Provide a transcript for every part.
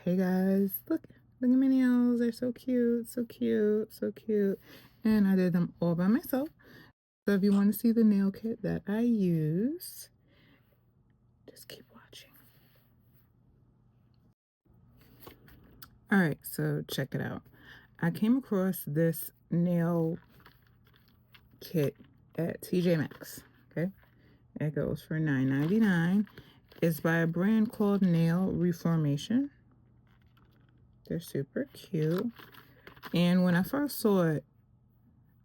Hey guys, look at my nails. They're so cute, so cute, so cute. And I did them all by myself. So if you want to see the nail kit that I use, just keep watching. All right, so check it out. I came across this nail kit at TJ Maxx. Okay, it goes for $9.99. It's by a brand called Nail Reformation. They're super cute. And when I first saw it,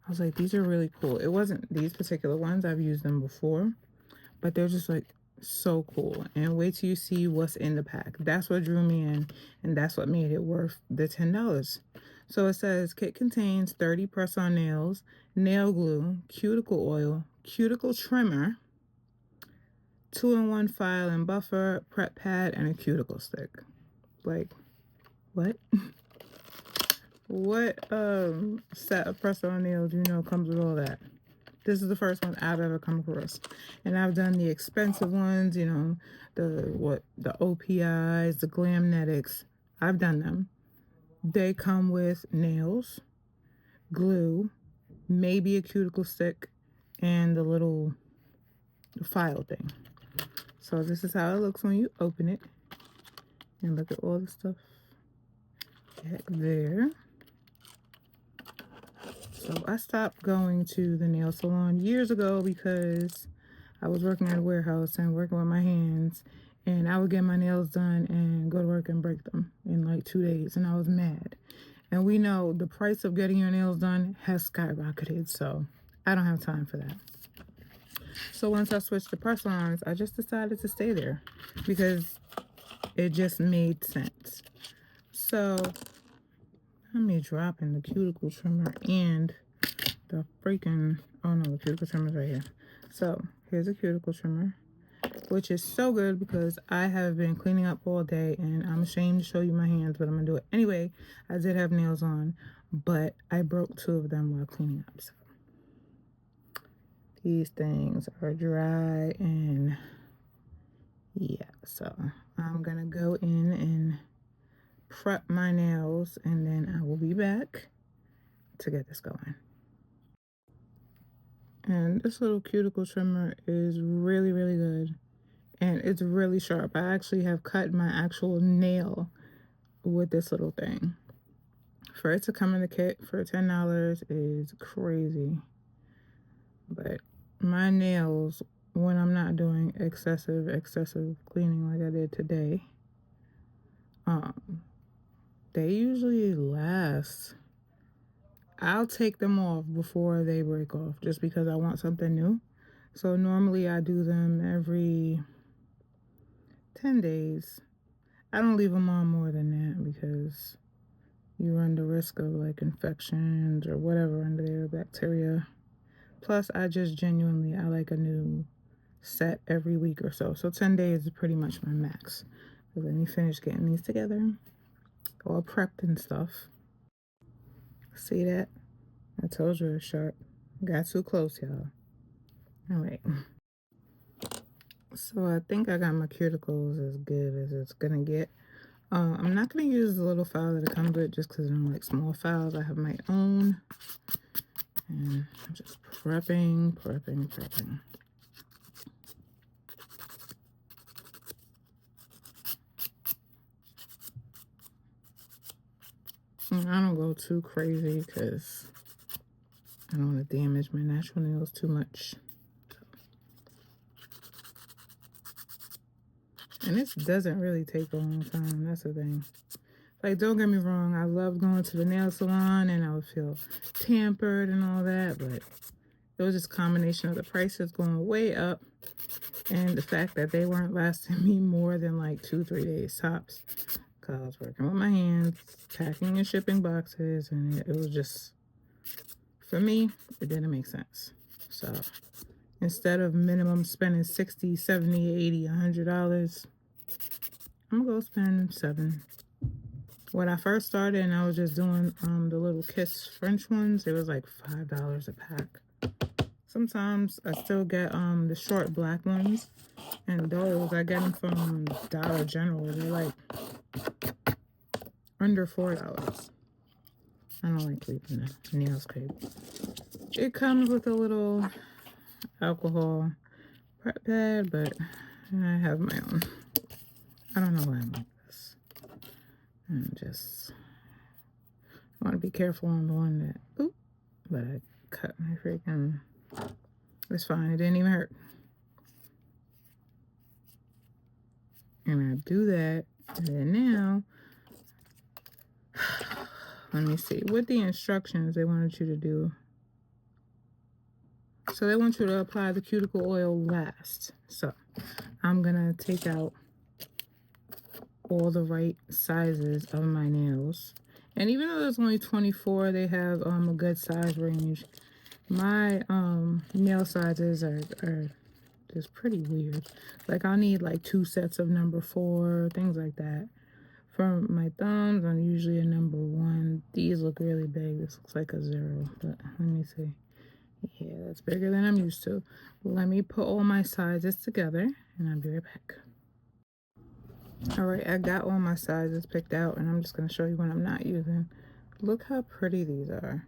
I was like, these are really cool. It wasn't these particular ones. I've used them before, but they're just like so cool. And wait till you see what's in the pack. That's what drew me in, and that's what made it worth the $10. So it says kit contains 30 press-on nails, nail glue, cuticle oil, cuticle trimmer, 2-in-1 file and buffer, prep pad, and a cuticle stick. Like, what? What set of press-on nails comes with all that? This is the first one I've ever come across. And I've done the expensive ones, the OPIs, the Glamnetics. I've done them. They come with nails, glue, maybe a cuticle stick, and the little file thing. So this is how it looks when you open it. And look at all the stuff back there. So I stopped going to the nail salon years ago because I was working at a warehouse and working with my hands, and I would get my nails done and go to work and break them in like 2 days, and I was mad. And we know the price of getting your nails done has skyrocketed, so I don't have time for that. So once I switched to press-ons, I just decided to stay there because it just made sense. So let me drop in the cuticle trimmer and the freaking, oh no, the cuticle trimmer's right here. So here's a cuticle trimmer, which is so good because I have been cleaning up all day and I'm ashamed to show you my hands, but I'm gonna do it anyway. I did have nails on, but I broke 2 of them while cleaning up. So these things are dry, and yeah, so I'm gonna go in and prep my nails, and then I will be back to get this going. And this little cuticle trimmer is really, really good. And it's really sharp. I actually have cut my actual nail with this little thing. For it to come in the kit for $10 is crazy. But my nails, when I'm not doing excessive cleaning like I did today, they usually last. I'll take them off before they break off just because I want something new. So normally I do them every 10 days. I don't leave them on more than that because you run the risk of like infections or whatever under there, bacteria. Plus, I like a new set every week or so. So 10 days is pretty much my max. So let me finish getting these together, all prepped and stuff. See that? I told you it was sharp. Got too close, y'all. All right. So I think I got my cuticles as good as it's gonna get. I'm not gonna use the little file that it comes with just because I don't like small files. I have my own. And I'm just prepping. And I don't go too crazy because I don't want to damage my natural nails too much. And this doesn't really take a long time. That's the thing. Like, don't get me wrong. I love going to the nail salon and I would feel pampered and all that. But it was just a combination of the prices going way up and the fact that they weren't lasting me more than like 2-3 days tops. Because I was working with my hands, packing and shipping boxes. And it was just, for me, it didn't make sense. So instead of minimum spending $60, $70, $80, $100, I'm gonna go spend $7. When I first started and I was just doing the little Kiss French ones, it was like $5 a pack. Sometimes I still get the short black ones, and those I get them from Dollar General. They're like under $4. I don't like leaving the nails cake. It comes with a little alcohol prep pad, but I have my own. I don't know why I'm like this. I want to be careful on the one that, oop, but I cut my freaking, it's fine, it didn't even hurt. And I do that, and then now, let me see, with the instructions they wanted you to do. So they want you to apply the cuticle oil last. So I'm gonna take out all the right sizes of my nails. And even though there's only 24, they have a good size range. My nail sizes are just pretty weird. Like I'll need like 2 sets of number 4, things like that. For my thumbs, I'm usually a number 1. These look really big. This looks like a 0, but let me see. Yeah, that's bigger than I'm used to. Let me put all my sizes together and I'll be right back. Alright, I got all my sizes picked out and I'm just going to show you what I'm not using. Look how pretty these are.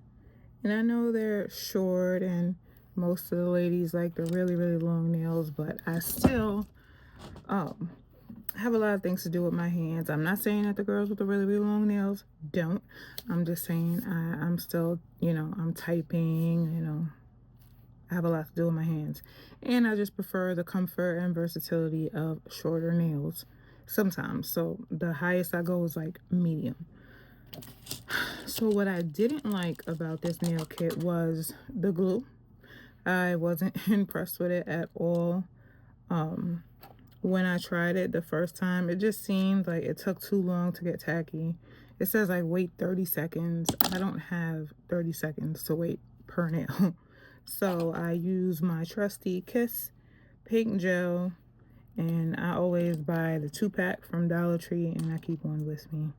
And I know they're short and most of the ladies like the really, really long nails, but I still have a lot of things to do with my hands. I'm not saying that the girls with the really, really long nails don't. I'm just saying I'm still, I'm typing, I have a lot to do with my hands. And I just prefer the comfort and versatility of shorter nails sometimes. So the highest I go is like medium. So what I didn't like about this nail kit was the glue. I wasn't impressed with it at all. When I tried it the first time, it just seemed like it took too long to get tacky. It says like wait 30 seconds. I don't have 30 seconds to wait per nail. So I use my trusty Kiss pink gel, and I always buy the 2-pack from Dollar Tree, and I keep one with me.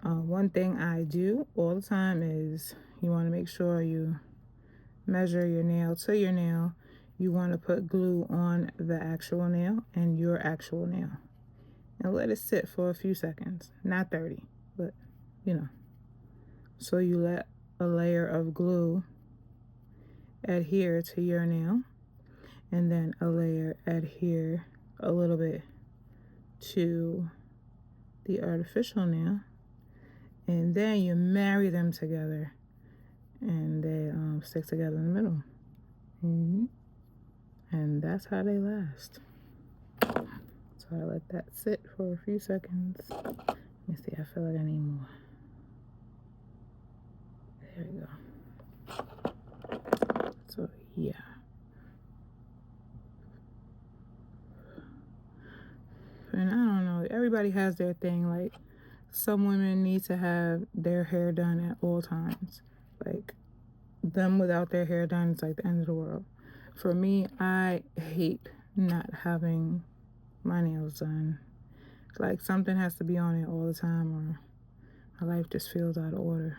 One thing I do all the time is you want to make sure you measure your nail to your nail. You want to put glue on the actual nail and your actual nail. And let it sit for a few seconds. Not 30, but So you let a layer of glue adhere to your nail, and then a layer adhere a little bit to the artificial nail, and then you marry them together, and they stick together in the middle. And that's how they last. So I let that sit for a few seconds. Let me see, I feel like I need more. There we go. So yeah. And I don't know, everybody has their thing. Like some women need to have their hair done at all times. Like them without their hair done is like the end of the world. For me, I hate not having my nails done. Like something has to be on it all the time or my life just feels out of order.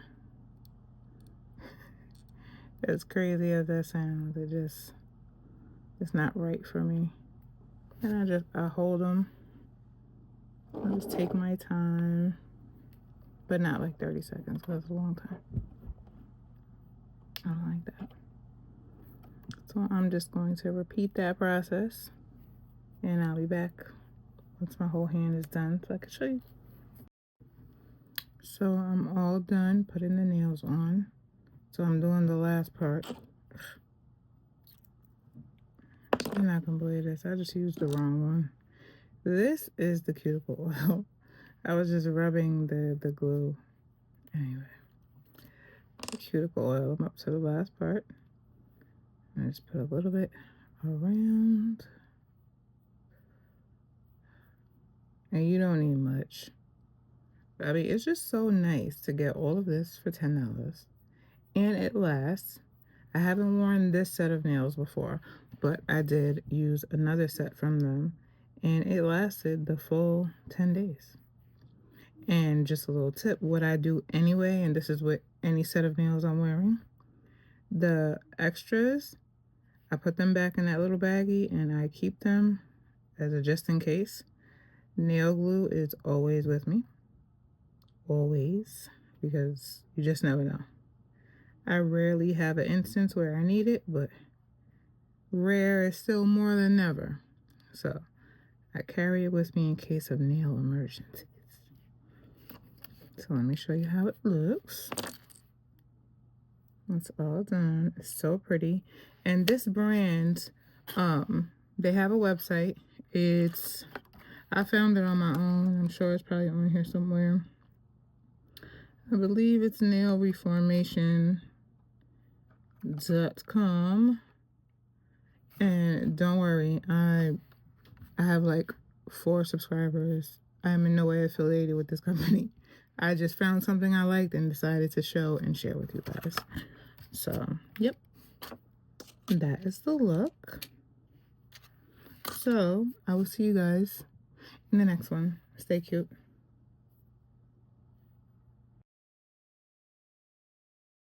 As crazy as that sounds, it's not right for me. And I hold them. I just take my time, but not like 30 seconds, because that's a long time. I don't like that. So I'm just going to repeat that process, and I'll be back once my whole hand is done so I can show you. So I'm all done putting the nails on. So I'm doing the last part. You're not gonna believe this. I just used the wrong one. This is the cuticle oil. I was just rubbing the glue. Anyway, the cuticle oil. I'm up to the last part. I just put a little bit around. And you don't need much. I mean, it's just so nice to get all of this for $10. And it lasts. I haven't worn this set of nails before, but I did use another set from them, and it lasted the full 10 days. And just a little tip, what I do anyway, and this is with any set of nails I'm wearing, the extras, I put them back in that little baggie and I keep them as a just in case. Nail glue is always with me. always, because you just never know. I rarely have an instance where I need it, but rare is still more than never. So I carry it with me in case of nail emergencies. So let me show you how it looks. It's all done. It's so pretty. And this brand, they have a website. I found it on my own. I'm sure it's probably on here somewhere. I believe it's Nail Reformation.com. And don't worry, I have like 4 subscribers. I am in no way affiliated with this company. I just found something I liked and decided to show and share with you guys. So, yep. That is the look. So, I will see you guys in the next one. Stay cute.